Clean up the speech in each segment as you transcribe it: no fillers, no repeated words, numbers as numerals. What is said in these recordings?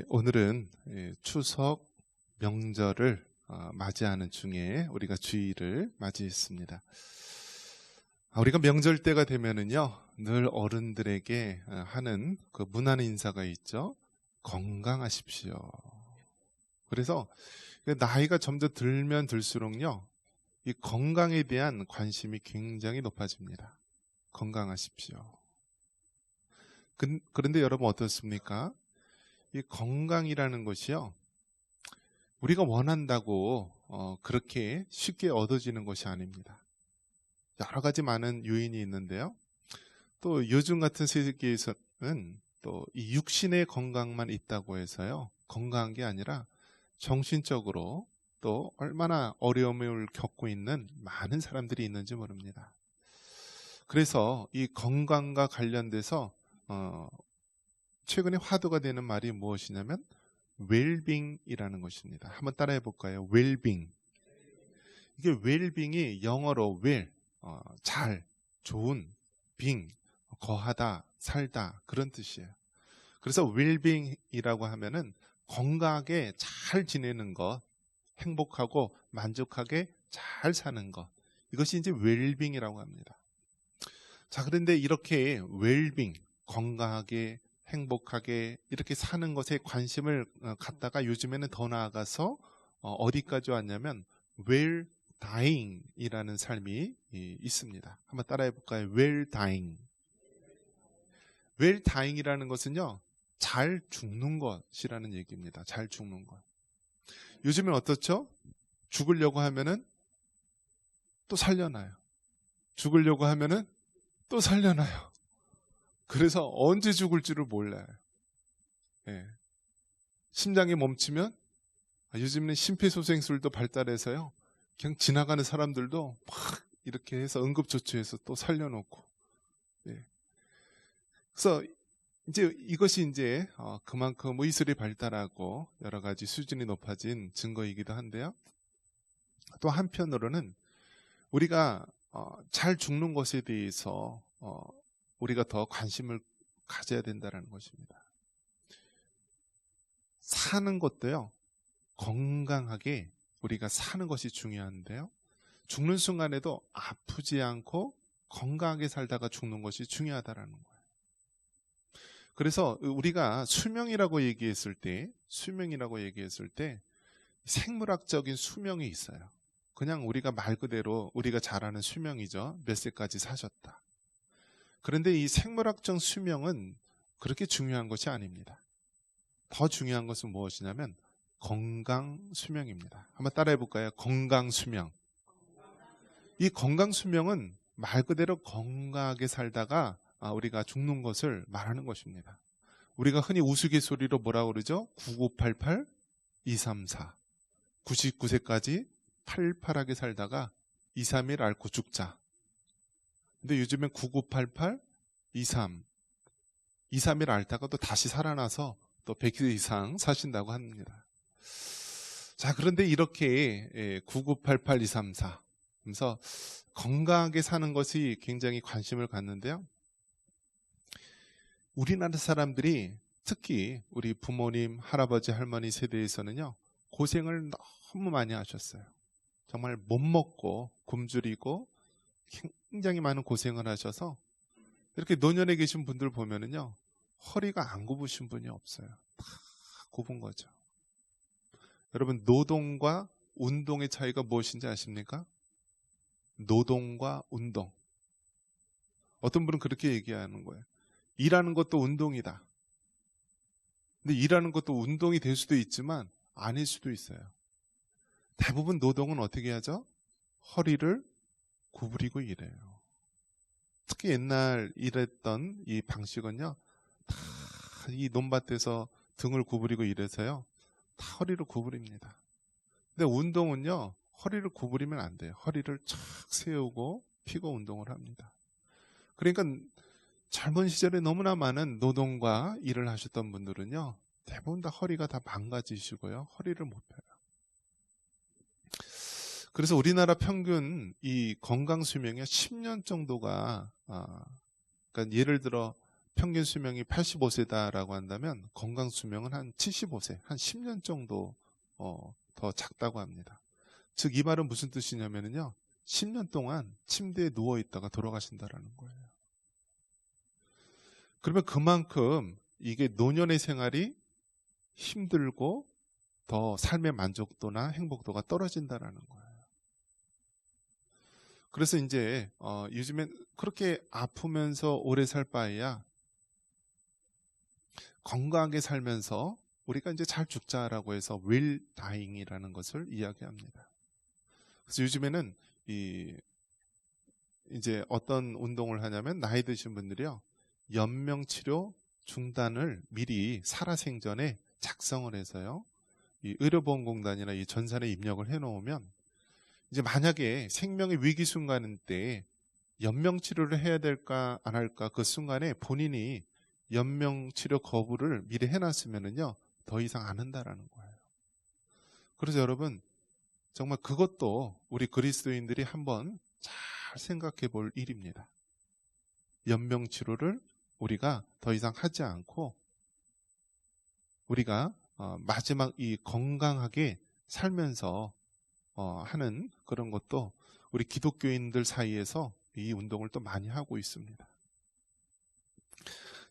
오늘은 추석 명절을 맞이하는 중에 우리가 주일을 맞이했습니다. 우리가 명절 때가 되면은요, 늘 어른들에게 하는 그 문안 인사가 있죠. 건강하십시오. 그래서 나이가 점점 들면 들수록요, 이 건강에 대한 관심이 굉장히 높아집니다. 건강하십시오. 그런데 여러분 어떻습니까? 이 건강이라는 것이요, 우리가 원한다고 그렇게 쉽게 얻어지는 것이 아닙니다. 여러 가지 많은 요인이 있는데요. 또 요즘 같은 세계에서는 또 이 육신의 건강만 있다고 해서요, 건강한 게 아니라 정신적으로 또 얼마나 어려움을 겪고 있는 많은 사람들이 있는지 모릅니다. 그래서 이 건강과 관련돼서 최근에 화두가 되는 말이 무엇이냐면 웰빙이라는 것입니다. 한번 따라해 볼까요? 웰빙. 이게 웰빙이 영어로 웰, 잘, 좋은, 빙, 거하다, 살다 그런 뜻이에요. 그래서 웰빙이라고 하면은 건강하게 잘 지내는 것, 행복하고 만족하게 잘 사는 것, 이것이 이제 웰빙이라고 합니다. 자, 그런데 이렇게 웰빙, 건강하게 행복하게 이렇게 사는 것에 관심을 갖다가 요즘에는 더 나아가서 어디까지 왔냐면 well dying 이라는 삶이 있습니다. 한번 따라해 볼까요? well dying. well dying 이라는 것은요, 잘 죽는 것이라는 얘기입니다. 잘 죽는 것. 요즘엔 어떻죠? 죽으려고 하면은 또 살려놔요. 죽으려고 하면은 또 살려놔요. 그래서 언제 죽을지를 몰라요. 예. 심장이 멈추면 요즘에는 심폐소생술도 발달해서요, 그냥 지나가는 사람들도 막 이렇게 해서 응급조치해서 또 살려놓고. 예. 그래서 이제 이것이 이제 그만큼 의술이 발달하고 여러 가지 수준이 높아진 증거이기도 한데요. 또 한편으로는 우리가 잘 죽는 것에 대해서 우리가 더 관심을 가져야 된다는 것입니다. 사는 것도요, 건강하게 우리가 사는 것이 중요한데요, 죽는 순간에도 아프지 않고 건강하게 살다가 죽는 것이 중요하다라는 거예요. 그래서 우리가 수명이라고 얘기했을 때 생물학적인 수명이 있어요. 그냥 우리가 말 그대로 우리가 잘 아는 수명이죠. 몇 세까지 사셨다. 그런데 이 생물학적 수명은 그렇게 중요한 것이 아닙니다. 더 중요한 것은 무엇이냐면 건강 수명입니다. 한번 따라해 볼까요? 건강 수명. 이 건강 수명은 말 그대로 건강하게 살다가 우리가 죽는 것을 말하는 것입니다. 우리가 흔히 우스갯소리로 뭐라고 그러죠? 9988, 234. 99세까지 팔팔하게 살다가 2, 3일 앓고 죽자. 근데 요즘엔 9988, 23, 2, 3일 앓다가 또 다시 살아나서 또 100세 이상 사신다고 합니다. 자, 그런데 이렇게 9988, 234 그래서 건강하게 사는 것이 굉장히 관심을 갖는데요, 우리나라 사람들이 특히 우리 부모님, 할아버지, 할머니 세대에서는요, 고생을 너무 많이 하셨어요. 정말 못 먹고 굶주리고 굉장히 많은 고생을 하셔서 이렇게 노년에 계신 분들 보면은요, 허리가 안 굽으신 분이 없어요. 다 굽은 거죠. 여러분, 노동과 운동의 차이가 무엇인지 아십니까? 노동과 운동. 어떤 분은 그렇게 얘기하는 거예요. 일하는 것도 운동이다. 근데 일하는 것도 운동이 될 수도 있지만 아닐 수도 있어요. 대부분 노동은 어떻게 하죠? 허리를 구부리고 일해요. 특히 옛날 일했던 이 방식은요, 다 이 논밭에서 등을 구부리고 일해서요, 다 허리를 구부립니다. 근데 운동은요, 허리를 구부리면 안 돼요. 허리를 착 세우고 피고 운동을 합니다. 그러니까 젊은 시절에 너무나 많은 노동과 일을 하셨던 분들은요, 대부분 다 허리가 다 망가지시고요, 허리를 못 펴요. 그래서 우리나라 평균 이 건강 수명이 10년 정도가, 그러니까 예를 들어 평균 수명이 85세다라고 한다면 건강 수명은 한 75세, 한 10년 정도 더 작다고 합니다. 즉 이 말은 무슨 뜻이냐면요, 10년 동안 침대에 누워 있다가 돌아가신다라는 거예요. 그러면 그만큼 이게 노년의 생활이 힘들고 더 삶의 만족도나 행복도가 떨어진다라는 거예요. 그래서 이제 요즘엔 그렇게 아프면서 오래 살 바에야 건강하게 살면서 우리가 이제 잘 죽자라고 해서 웰 다잉이라는 것을 이야기합니다. 그래서 요즘에는 이제 어떤 운동을 하냐면 나이 드신 분들이요, 연명 치료 중단을 미리 살아생전에 작성을 해서요, 이 의료보험공단이나 이 전산에 입력을 해놓으면 이제 만약에 생명의 위기 순간 때 연명 치료를 해야 될까 안 할까, 그 순간에 본인이 연명 치료 거부를 미리 해놨으면은요, 더 이상 안 한다라는 거예요. 그래서 여러분, 정말 그것도 우리 그리스도인들이 한번 잘 생각해 볼 일입니다. 연명 치료를 우리가 더 이상 하지 않고 우리가 마지막 이 건강하게 살면서 하는 그런 것도 우리 기독교인들 사이에서 이 운동을 또 많이 하고 있습니다.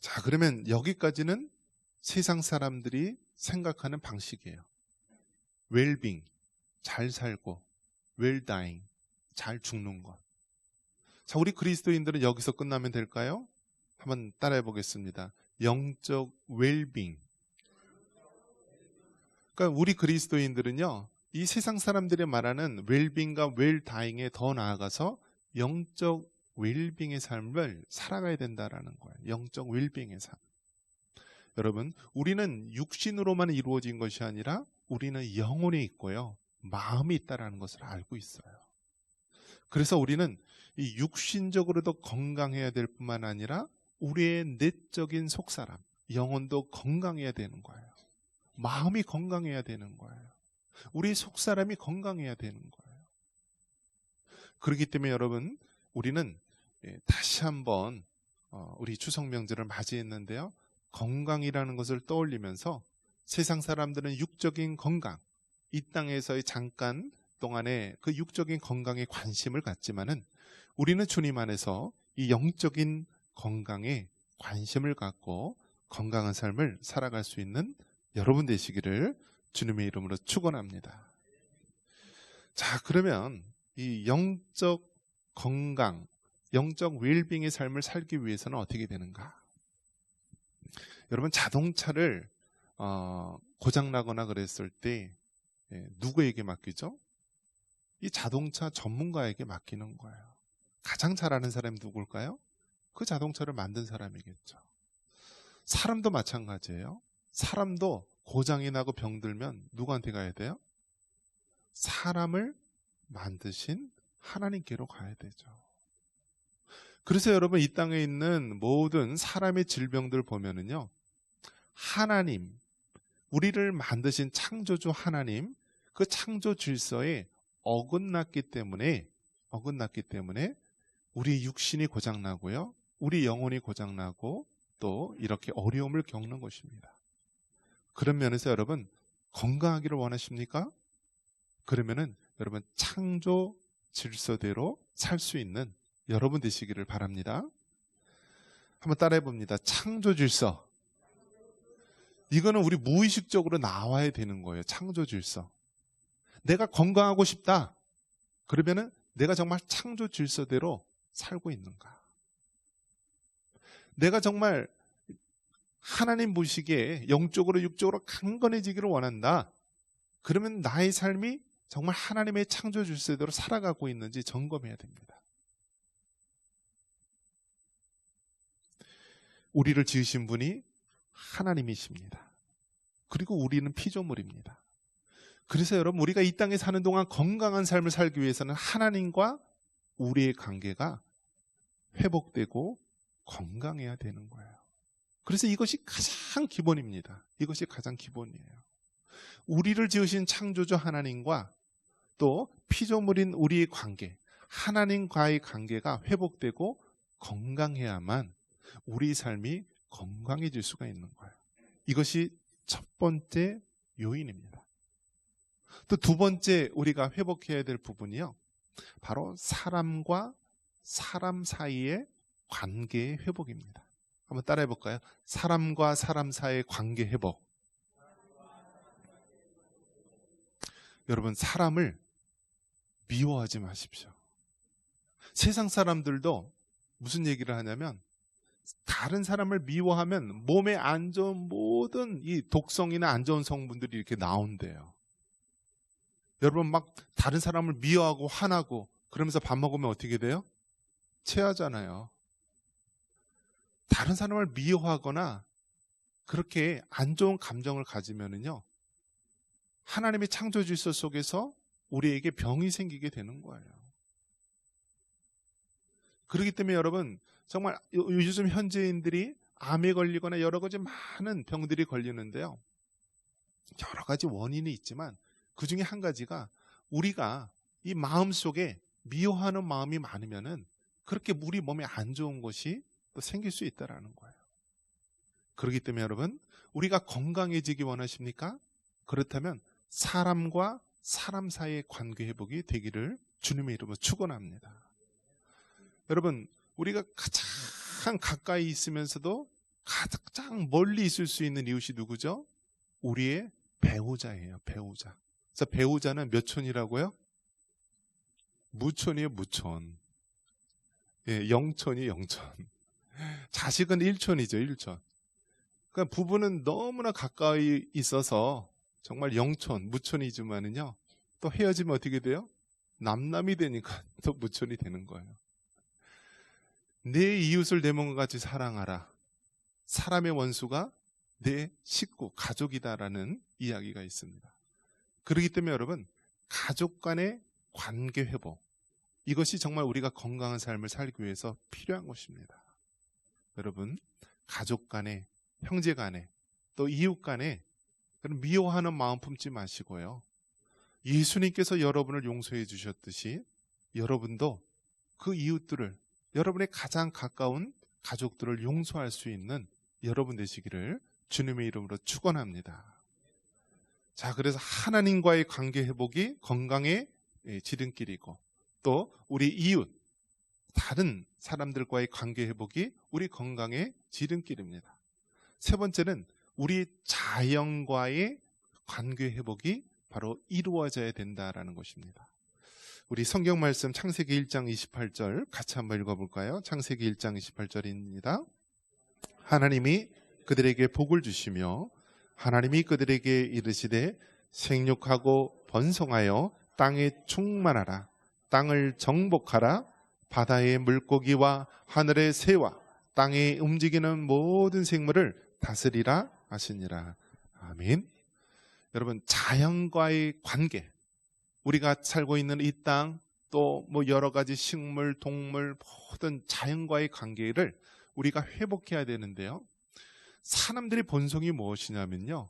자, 그러면 여기까지는 세상 사람들이 생각하는 방식이에요. 웰빙, 잘 살고, 웰다잉, 잘 죽는 것. 자, 우리 그리스도인들은 여기서 끝나면 될까요? 한번 따라해 보겠습니다. 영적 웰빙. 그러니까 우리 그리스도인들은요, 이 세상 사람들이 말하는 웰빙과 웰다잉에 더 나아가서 영적 웰빙의 삶을 살아가야 된다라는 거예요. 영적 웰빙의 삶. 여러분, 우리는 육신으로만 이루어진 것이 아니라 우리는 영혼이 있고요, 마음이 있다라는 것을 알고 있어요. 그래서 우리는 이 육신적으로도 건강해야 될 뿐만 아니라 우리의 내적인 속사람, 영혼도 건강해야 되는 거예요. 마음이 건강해야 되는 거예요. 우리 속사람이 건강해야 되는 거예요. 그렇기 때문에 여러분, 우리는 다시 한번 우리 추석 명절을 맞이했는데요, 건강이라는 것을 떠올리면서 세상 사람들은 육적인 건강, 이 땅에서의 잠깐 동안에 그 육적인 건강에 관심을 갖지만은 우리는 주님 안에서 이 영적인 건강에 관심을 갖고 건강한 삶을 살아갈 수 있는 여러분 되시기를 주님의 이름으로 축원합니다. 자, 그러면 이 영적 건강, 영적 웰빙의 삶을 살기 위해서는 어떻게 되는가? 여러분, 자동차를 고장나거나 그랬을 때 누구에게 맡기죠? 이 자동차 전문가에게 맡기는 거예요. 가장 잘 아는 사람이 누굴까요? 그 자동차를 만든 사람이겠죠. 사람도 마찬가지예요. 사람도 고장이 나고 병들면 누구한테 가야 돼요? 사람을 만드신 하나님께로 가야 되죠. 그래서 여러분, 이 땅에 있는 모든 사람의 질병들 보면은요, 하나님, 우리를 만드신 창조주 하나님, 그 창조 질서에 어긋났기 때문에 우리 육신이 고장나고요, 우리 영혼이 고장나고 또 이렇게 어려움을 겪는 것입니다. 그런 면에서 여러분, 건강하기를 원하십니까? 그러면은 여러분, 창조 질서대로 살 수 있는 여러분 되시기를 바랍니다. 한번 따라해 봅니다. 창조 질서. 이거는 우리 무의식적으로 나와야 되는 거예요. 창조 질서. 내가 건강하고 싶다. 그러면은 내가 정말 창조 질서대로 살고 있는가? 내가 정말 하나님 보시기에 영적으로 육적으로 강건해지기를 원한다. 그러면 나의 삶이 정말 하나님의 창조 질서대로 살아가고 있는지 점검해야 됩니다. 우리를 지으신 분이 하나님이십니다. 그리고 우리는 피조물입니다. 그래서 여러분, 우리가 이 땅에 사는 동안 건강한 삶을 살기 위해서는 하나님과 우리의 관계가 회복되고 건강해야 되는 거예요. 그래서 이것이 가장 기본입니다. 이것이 가장 기본이에요. 우리를 지으신 창조주 하나님과 또 피조물인 우리의 관계, 하나님과의 관계가 회복되고 건강해야만 우리 삶이 건강해질 수가 있는 거예요. 이것이 첫 번째 요인입니다. 또 두 번째 우리가 회복해야 될 부분이요, 바로 사람과 사람 사이의 관계의 회복입니다. 한번 따라해 볼까요? 사람과 사람 사이의 관계 회복. 여러분, 사람을 미워하지 마십시오. 세상 사람들도 무슨 얘기를 하냐면, 다른 사람을 미워하면 몸에 안 좋은 모든 이 독성이나 안 좋은 성분들이 이렇게 나온대요. 여러분, 막 다른 사람을 미워하고 화나고 그러면서 밥 먹으면 어떻게 돼요? 체하잖아요. 다른 사람을 미워하거나 그렇게 안 좋은 감정을 가지면은요, 하나님의 창조 질서 속에서 우리에게 병이 생기게 되는 거예요. 그렇기 때문에 여러분, 정말 요즘 현지인들이 암에 걸리거나 여러 가지 많은 병들이 걸리는데요, 여러 가지 원인이 있지만 그 중에 한 가지가, 우리가 이 마음 속에 미워하는 마음이 많으면은 그렇게 우리 몸에 안 좋은 것이 또 생길 수 있다라는 거예요. 그렇기 때문에 여러분, 우리가 건강해지기 원하십니까? 그렇다면 사람과 사람 사이의 관계 회복이 되기를 주님의 이름으로 축원합니다. 여러분, 우리가 가장 가까이 있으면서도 가장 멀리 있을 수 있는 이웃이 누구죠? 우리의 배우자예요. 배우자. 그래서 배우자는 몇 촌이라고요? 무촌이에요. 무촌. 예, 영촌이 영촌. 자식은 일촌이죠. 일촌. 그러니까 부부는 너무나 가까이 있어서 정말 영촌, 무촌이지만은요, 또 헤어지면 어떻게 돼요? 남남이 되니까 또 무촌이 되는 거예요. 내 이웃을 내 몸과 같이 사랑하라. 사람의 원수가 내 식구, 가족이다라는 이야기가 있습니다. 그렇기 때문에 여러분, 가족 간의 관계 회복, 이것이 정말 우리가 건강한 삶을 살기 위해서 필요한 것입니다. 여러분, 가족 간에, 형제 간에, 또 이웃 간에 그런 미워하는 마음 품지 마시고요, 예수님께서 여러분을 용서해 주셨듯이 여러분도 그 이웃들을, 여러분의 가장 가까운 가족들을 용서할 수 있는 여러분 되시기를 주님의 이름으로 축원합니다. 자, 그래서 하나님과의 관계 회복이 건강의 지름길이고, 또 우리 이웃, 다른 사람들과의 관계 회복이 우리 건강의 지름길입니다. 세 번째는 우리 자연과의 관계 회복이 바로 이루어져야 된다라는 것입니다. 우리 성경 말씀 창세기 1장 28절 같이 한번 읽어볼까요? 창세기 1장 28절입니다. 하나님이 그들에게 복을 주시며 하나님이 그들에게 이르시되 생육하고 번성하여 땅에 충만하라. 땅을 정복하라. 바다의 물고기와 하늘의 새와 땅에 움직이는 모든 생물을 다스리라 하시니라. 아멘. 여러분, 자연과의 관계, 우리가 살고 있는 이 땅, 또 뭐 여러 가지 식물, 동물, 모든 자연과의 관계를 우리가 회복해야 되는데요, 사람들의 본성이 무엇이냐면요,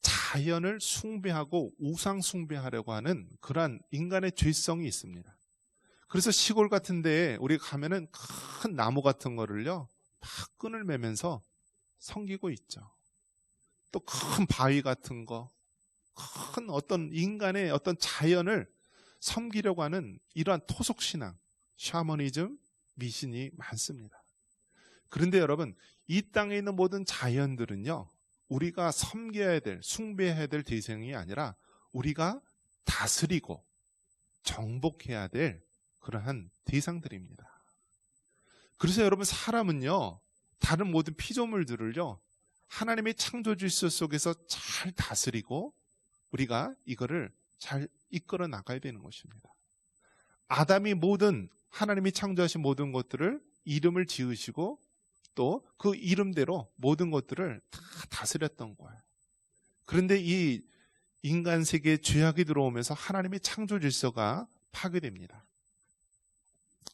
자연을 숭배하고 우상 숭배하려고 하는 그러한 인간의 죄성이 있습니다. 그래서 시골 같은 데에 우리가 가면은 큰 나무 같은 거를요, 막 끈을 매면서 섬기고 있죠. 또 큰 바위 같은 거, 큰 어떤 인간의 어떤 자연을 섬기려고 하는 이러한 토속신앙, 샤머니즘, 미신이 많습니다. 그런데 여러분, 이 땅에 있는 모든 자연들은요, 우리가 섬겨야 될, 숭배해야 될 대상이 아니라 우리가 다스리고 정복해야 될 그러한 대상들입니다. 그래서 여러분, 사람은요, 다른 모든 피조물들을요, 하나님의 창조 질서 속에서 잘 다스리고 우리가 이거를 잘 이끌어 나가야 되는 것입니다. 아담이 모든, 하나님이 창조하신 모든 것들을 이름을 지으시고 또 그 이름대로 모든 것들을 다 다스렸던 거예요. 그런데 이 인간 세계에 죄악이 들어오면서 하나님의 창조 질서가 파괴됩니다.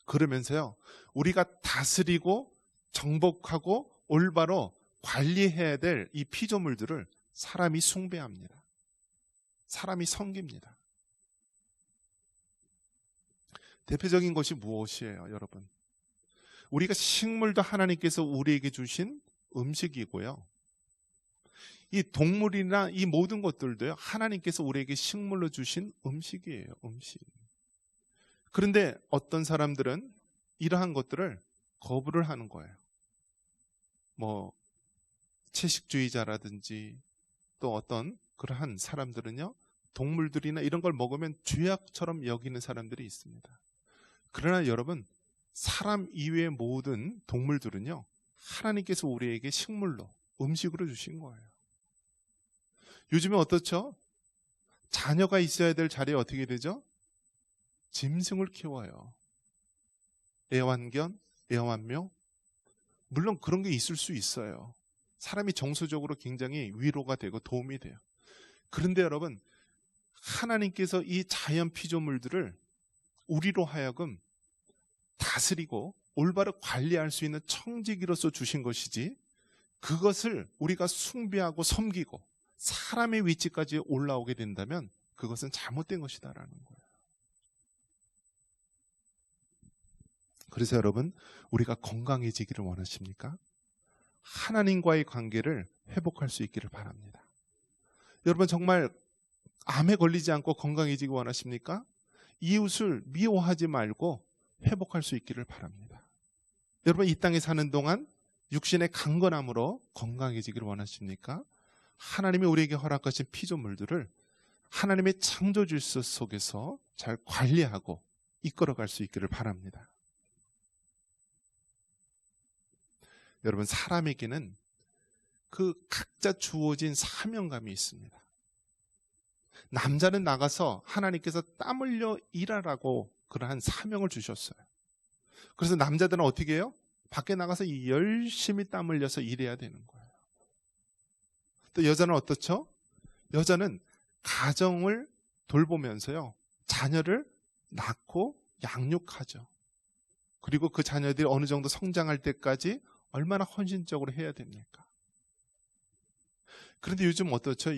그러면서요, 우리가 다스리고 정복하고 올바로 관리해야 될 이 피조물들을 사람이 숭배합니다. 사람이 섬깁니다. 대표적인 것이 무엇이에요, 여러분? 우리가 식물도 하나님께서 우리에게 주신 음식이고요. 이 동물이나 이 모든 것들도요, 하나님께서 우리에게 식물로 주신 음식이에요. 음식. 그런데 어떤 사람들은 이러한 것들을 거부를 하는 거예요. 뭐 채식주의자라든지 또 어떤 그러한 사람들은요, 동물들이나 이런 걸 먹으면 죄악처럼 여기는 사람들이 있습니다. 그러나 여러분, 사람 이외의 모든 동물들은요, 하나님께서 우리에게 식물로, 음식으로 주신 거예요. 요즘에 어떻죠? 자녀가 있어야 될 자리에 어떻게 되죠? 짐승을 키워요. 애완견, 애완묘. 물론 그런 게 있을 수 있어요. 사람이 정서적으로 굉장히 위로가 되고 도움이 돼요. 그런데 여러분, 하나님께서 이 자연 피조물들을 우리로 하여금 다스리고 올바로 관리할 수 있는 청지기로서 주신 것이지, 그것을 우리가 숭배하고 섬기고 사람의 위치까지 올라오게 된다면 그것은 잘못된 것이다라는 거예요. 그래서 여러분, 우리가 건강해지기를 원하십니까? 하나님과의 관계를 회복할 수 있기를 바랍니다. 여러분, 정말 암에 걸리지 않고 건강해지기 원하십니까? 이웃을 미워하지 말고 회복할 수 있기를 바랍니다. 여러분, 이 땅에 사는 동안 육신의 강건함으로 건강해지기를 원하십니까? 하나님이 우리에게 허락하신 피조물들을 하나님의 창조 질서 속에서 잘 관리하고 이끌어갈 수 있기를 바랍니다. 여러분, 사람에게는 그 각자 주어진 사명감이 있습니다. 남자는 나가서 하나님께서 땀 흘려 일하라고 그러한 사명을 주셨어요. 그래서 남자들은 어떻게 해요? 밖에 나가서 열심히 땀 흘려서 일해야 되는 거예요. 또 여자는 어떻죠? 여자는 가정을 돌보면서요, 자녀를 낳고 양육하죠. 그리고 그 자녀들이 어느 정도 성장할 때까지 얼마나 헌신적으로 해야 됩니까? 그런데 요즘 어떻죠?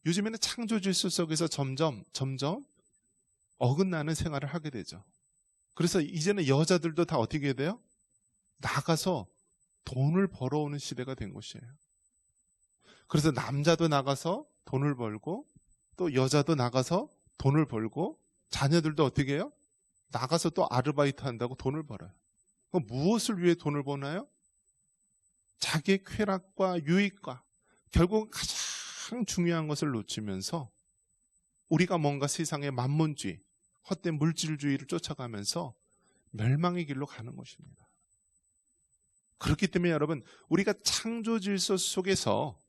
요즘에는 창조 질서 속에서 점점 어긋나는 생활을 하게 되죠. 그래서 이제는 여자들도 다 어떻게 돼요? 나가서 돈을 벌어오는 시대가 된 것이에요. 그래서 남자도 나가서 돈을 벌고 또 여자도 나가서 돈을 벌고 자녀들도 어떻게 해요? 나가서 또 아르바이트 한다고 돈을 벌어요. 그럼 무엇을 위해 돈을 버나요? 자기의 쾌락과 유익과, 결국 가장 중요한 것을 놓치면서 우리가 뭔가 세상의 만문주의, 헛된 물질주의를 쫓아가면서 멸망의 길로 가는 것입니다. 그렇기 때문에 여러분, 우리가 창조 질서 속에서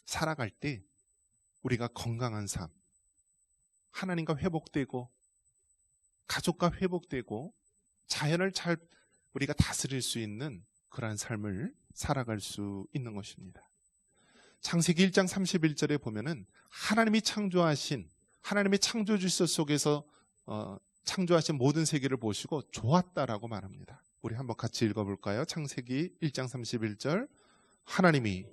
살아갈 때 우리가 건강한 삶, 하나님과 회복되고 가족과 회복되고 자연을 잘 우리가 다스릴 수 있는 그러한 삶을 살아갈 수 있는 것입니다. 창세기 1장 31절에 보면은 하나님이 창조하신, 하나님의 창조 질서 속에서 창조하신 모든 세계를 보시고 좋았다라고 말합니다. 우리 한번 같이 읽어볼까요? 창세기 1장 31절. 하나님이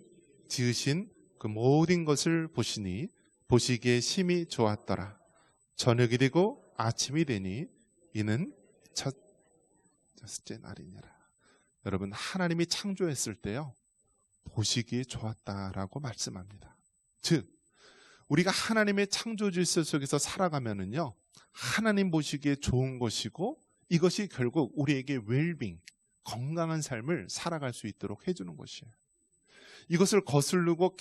지으신 그 모든 것을 보시니 보시기에 심히 좋았더라. 저녁이 되고 아침이 되니 이는 첫째 날이니라. 여러분, 하나님이 창조했을 때요, 보시기에 좋았다라고 말씀합니다. 즉, 우리가 하나님의 창조 질서 속에서 살아가면은요, 하나님 보시기에 좋은 것이고 이것이 결국 우리에게 웰빙, 건강한 삶을 살아갈 수 있도록 해주는 것이에요. 이것을 거스르고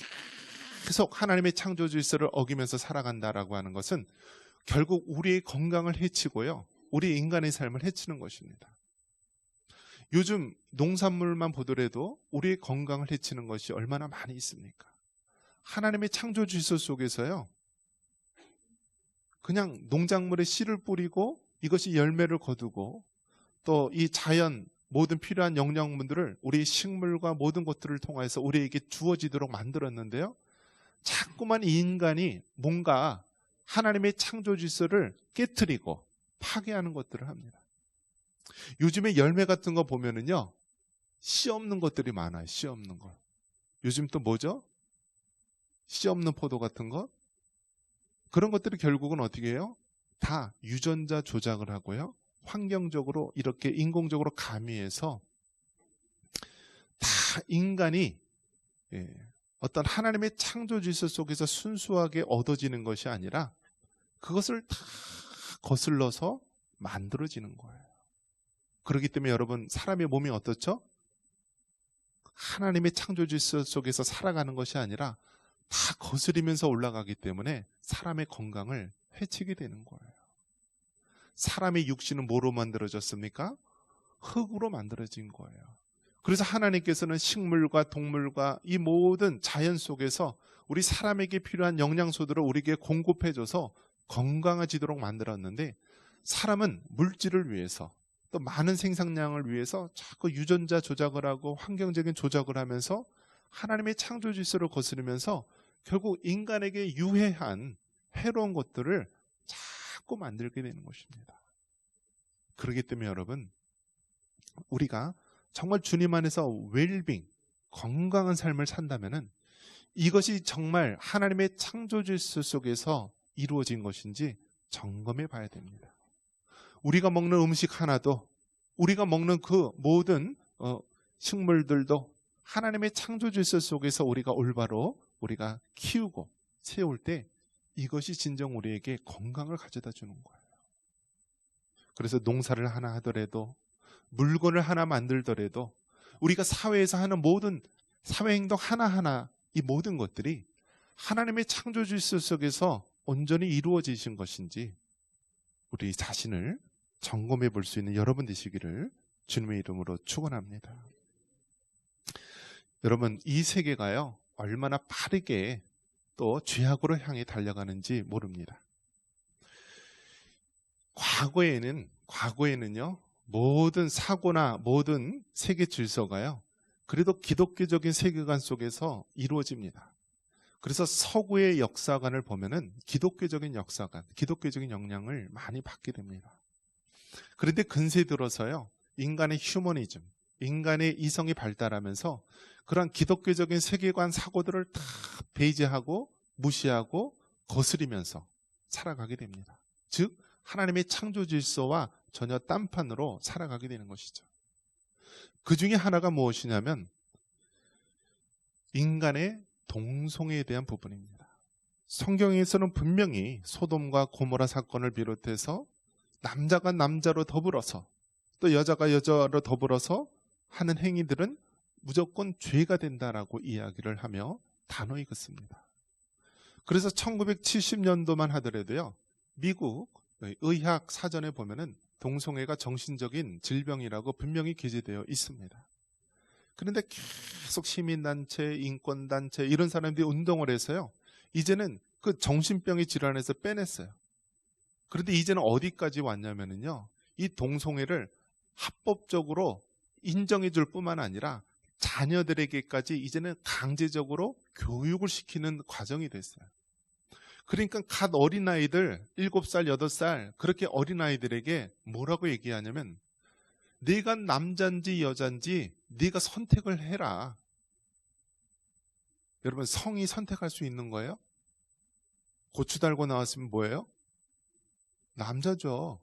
계속 하나님의 창조 질서를 어기면서 살아간다라고 하는 것은 결국 우리의 건강을 해치고요, 우리 인간의 삶을 해치는 것입니다. 요즘 농산물만 보더라도 우리의 건강을 해치는 것이 얼마나 많이 있습니까? 하나님의 창조 질서 속에서요, 그냥 농작물에 씨를 뿌리고 이것이 열매를 거두고 또 이 자연 모든 필요한 영양분들을 우리 식물과 모든 것들을 통해서 우리에게 주어지도록 만들었는데요, 자꾸만 이 인간이 뭔가 하나님의 창조 질서를 깨트리고 파괴하는 것들을 합니다. 요즘에 열매 같은 거 보면은요, 씨 없는 것들이 많아요. 씨 없는 것. 요즘 또 뭐죠? 씨 없는 포도 같은 것. 그런 것들이 결국은 어떻게 해요? 다 유전자 조작을 하고요, 환경적으로 이렇게 인공적으로 가미해서 다 인간이 어떤 하나님의 창조 질서 속에서 순수하게 얻어지는 것이 아니라 그것을 다 거슬러서 만들어지는 거예요. 그렇기 때문에 여러분, 사람의 몸이 어떻죠? 하나님의 창조 질서 속에서 살아가는 것이 아니라 다 거스리면서 올라가기 때문에 사람의 건강을 해치게 되는 거예요. 사람의 육신은 뭐로 만들어졌습니까? 흙으로 만들어진 거예요. 그래서 하나님께서는 식물과 동물과 이 모든 자연 속에서 우리 사람에게 필요한 영양소들을 우리에게 공급해줘서 건강해지도록 만들었는데, 사람은 물질을 위해서 또 많은 생산량을 위해서 자꾸 유전자 조작을 하고 환경적인 조작을 하면서 하나님의 창조 질서를 거스르면서 결국 인간에게 유해한 해로운 것들을 자꾸 만들게 되는 것입니다. 그렇기 때문에 여러분, 우리가 정말 주님 안에서 웰빙, 건강한 삶을 산다면은 이것이 정말 하나님의 창조 질서 속에서 이루어진 것인지 점검해 봐야 됩니다. 우리가 먹는 음식 하나도, 우리가 먹는 그 모든 식물들도 하나님의 창조 질서 속에서 우리가 올바로 우리가 키우고 세울 때 이것이 진정 우리에게 건강을 가져다 주는 거예요. 그래서 농사를 하나 하더라도, 물건을 하나 만들더라도, 우리가 사회에서 하는 모든 사회행동 하나하나, 이 모든 것들이 하나님의 창조 질서 속에서 온전히 이루어지신 것인지 우리 자신을 점검해 볼 수 있는 여러분 되시기를 주님의 이름으로 축원합니다. 여러분, 이 세계가요, 얼마나 빠르게 또 죄악으로 향해 달려가는지 모릅니다. 과거에는요, 모든 사고나 모든 세계 질서가요, 그래도 기독교적인 세계관 속에서 이루어집니다. 그래서 서구의 역사관을 보면은 기독교적인 역사관, 기독교적인 영향을 많이 받게 됩니다. 그런데 근세 들어서요, 인간의 휴머니즘, 인간의 이성이 발달하면서 그러한 기독교적인 세계관 사고들을 다 배제하고 무시하고 거스리면서 살아가게 됩니다. 즉 하나님의 창조 질서와 전혀 딴판으로 살아가게 되는 것이죠. 그 중에 하나가 무엇이냐면 인간의 동성애에 대한 부분입니다. 성경에서는 분명히 소돔과 고모라 사건을 비롯해서 남자가 남자로 더불어서 또 여자가 여자로 더불어서 하는 행위들은 무조건 죄가 된다라고 이야기를 하며 단호히 긋습니다. 그래서 1970년도만 하더라도요, 미국 의학 사전에 보면은 동성애가 정신적인 질병이라고 분명히 기재되어 있습니다. 그런데 계속 시민단체, 인권단체 이런 사람들이 운동을 해서요, 이제는 그 정신병의 질환에서 빼냈어요. 그런데 이제는 어디까지 왔냐면요, 이 동성애를 합법적으로 인정해 줄 뿐만 아니라 자녀들에게까지 이제는 강제적으로 교육을 시키는 과정이 됐어요. 그러니까 갓 어린아이들 7살, 8살 그렇게 어린아이들에게 뭐라고 얘기하냐면 네가 남자인지 여자인지 네가 선택을 해라. 여러분, 성이 선택할 수 있는 거예요? 고추 달고 나왔으면 뭐예요? 남자죠.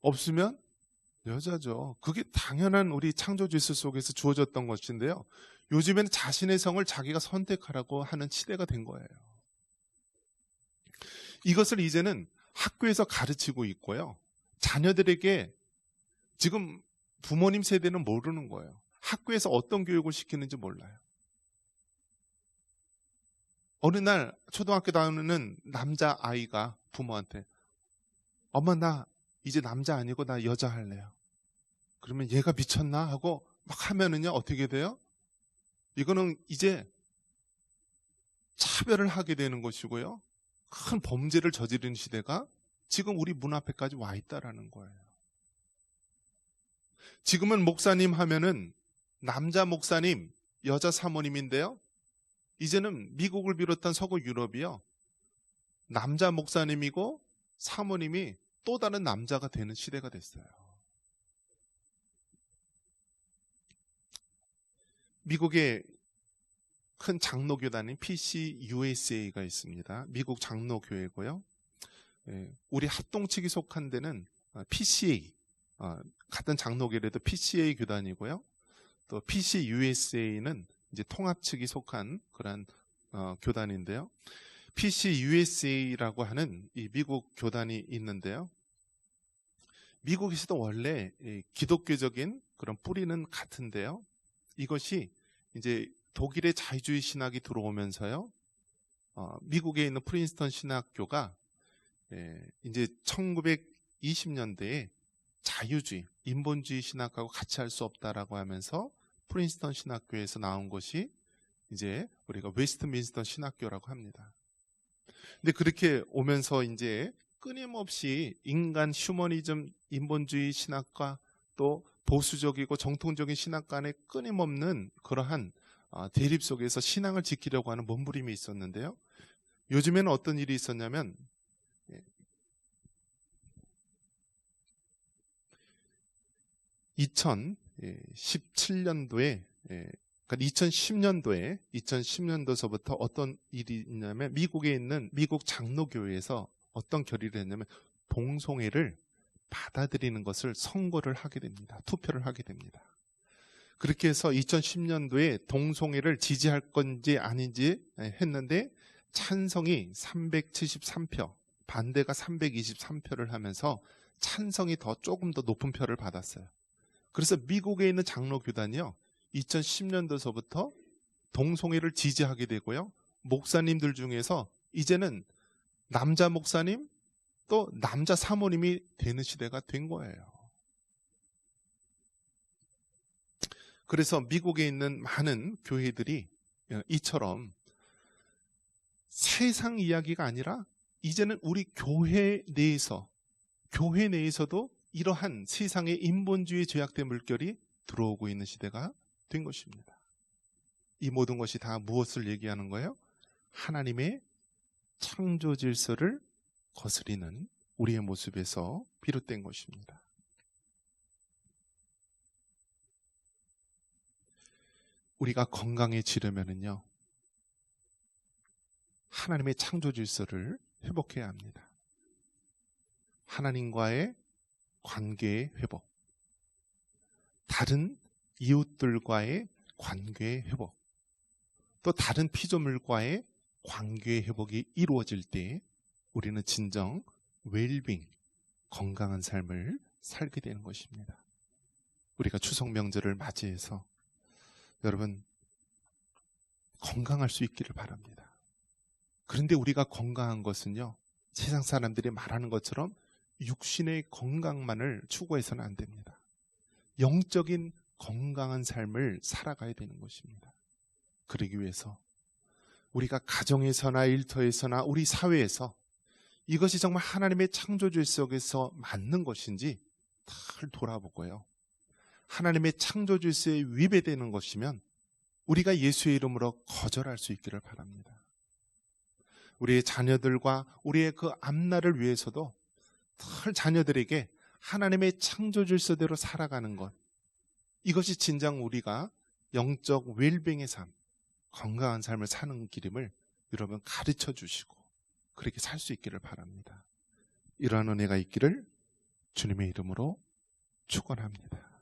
없으면 여자죠. 그게 당연한 우리 창조 질서 속에서 주어졌던 것인데요, 요즘에는 자신의 성을 자기가 선택하라고 하는 시대가 된 거예요. 이것을 이제는 학교에서 가르치고 있고요, 자녀들에게 지금 부모님 세대는 모르는 거예요. 학교에서 어떤 교육을 시키는지 몰라요. 어느 날 초등학교 다니는 남자아이가 부모한테 엄마 나 이제 남자 아니고 나 여자 할래요. 그러면 얘가 미쳤나 하고 막 하면은요, 어떻게 돼요? 이거는 이제 차별을 하게 되는 것이고요, 큰 범죄를 저지르는 시대가 지금 우리 문 앞에까지 와 있다라는 거예요. 지금은 목사님 하면은 남자 목사님, 여자 사모님인데요, 이제는 미국을 비롯한 서구 유럽이요, 남자 목사님이고 사모님이 또 다른 남자가 되는 시대가 됐어요. 미국의 큰 장로교단인 PCUSA가 있습니다. 미국 장로교회고요. 우리 합동측이 속한 데는 PCA, 같은 장로교회도 PCA 교단이고요. 또 PCUSA는 이제 통합 측이 속한 그런 교단인데요. PCUSA라고 하는 이 미국 교단이 있는데요. 미국에서도 원래 기독교적인 그런 뿌리는 같은데요. 이것이 이제 독일의 자유주의 신학이 들어오면서요. 미국에 있는 프린스턴 신학교가 이제 1920년대에 자유주의, 인본주의 신학하고 같이 할 수 없다라고 하면서 프린스턴 신학교에서 나온 것이 이제 우리가 웨스트민스터 신학교라고 합니다. 근데 그렇게 오면서 이제 끊임없이 인간 휴머니즘, 인본주의 신학과 또 보수적이고 정통적인 신학 간의 끊임없는 그러한 대립 속에서 신앙을 지키려고 하는 몸부림이 있었는데요. 요즘에는 어떤 일이 있었냐면 2017년도에 그러니까 2010년도서부터 어떤 일이 있냐면 미국에 있는 미국 장로교회에서 어떤 결의를 했냐면 동성애를 받아들이는 것을 선고를 하게 됩니다. 투표를 하게 됩니다. 그렇게 해서 2010년도에 동성애를 지지할 건지 아닌지 했는데 찬성이 373표, 반대가 323표를 하면서 찬성이 조금 더 높은 표를 받았어요. 그래서 미국에 있는 장로교단이요, 2010년도서부터 동성애를 지지하게 되고요. 목사님들 중에서 이제는 남자 목사님 또 남자 사모님이 되는 시대가 된 거예요. 그래서 미국에 있는 많은 교회들이 이처럼 세상 이야기가 아니라 이제는 우리 교회 내에서도 이러한 세상의 인본주의 죄악된 물결이 들어오고 있는 시대가 된 것입니다. 이 모든 것이 다 무엇을 얘기하는 거예요? 하나님의 창조 질서를 거스리는 우리의 모습에서 비롯된 것입니다. 우리가 건강해지려면요, 하나님의 창조 질서를 회복해야 합니다. 하나님과의 관계의 회복, 다른 이웃들과의 관계의 회복, 또 다른 피조물과의 관계의 회복이 이루어질 때 우리는 진정 웰빙, 건강한 삶을 살게 되는 것입니다. 우리가 추석 명절을 맞이해서 여러분 건강할 수 있기를 바랍니다. 그런데 우리가 건강한 것은요, 세상 사람들이 말하는 것처럼 육신의 건강만을 추구해서는 안 됩니다. 영적인 건강한 삶을 살아가야 되는 것입니다. 그러기 위해서 우리가 가정에서나 일터에서나 우리 사회에서 이것이 정말 하나님의 창조주의 속에서 맞는 것인지 잘 돌아보고요. 하나님의 창조질서에 위배되는 것이면 우리가 예수의 이름으로 거절할 수 있기를 바랍니다. 우리의 자녀들과 우리의 그 앞날을 위해서도 늘 자녀들에게 하나님의 창조질서대로 살아가는 것, 이것이 진정 우리가 영적 웰빙의 삶, 건강한 삶을 사는 길임을 여러분 가르쳐 주시고 그렇게 살 수 있기를 바랍니다. 이러한 은혜가 있기를 주님의 이름으로 축원합니다.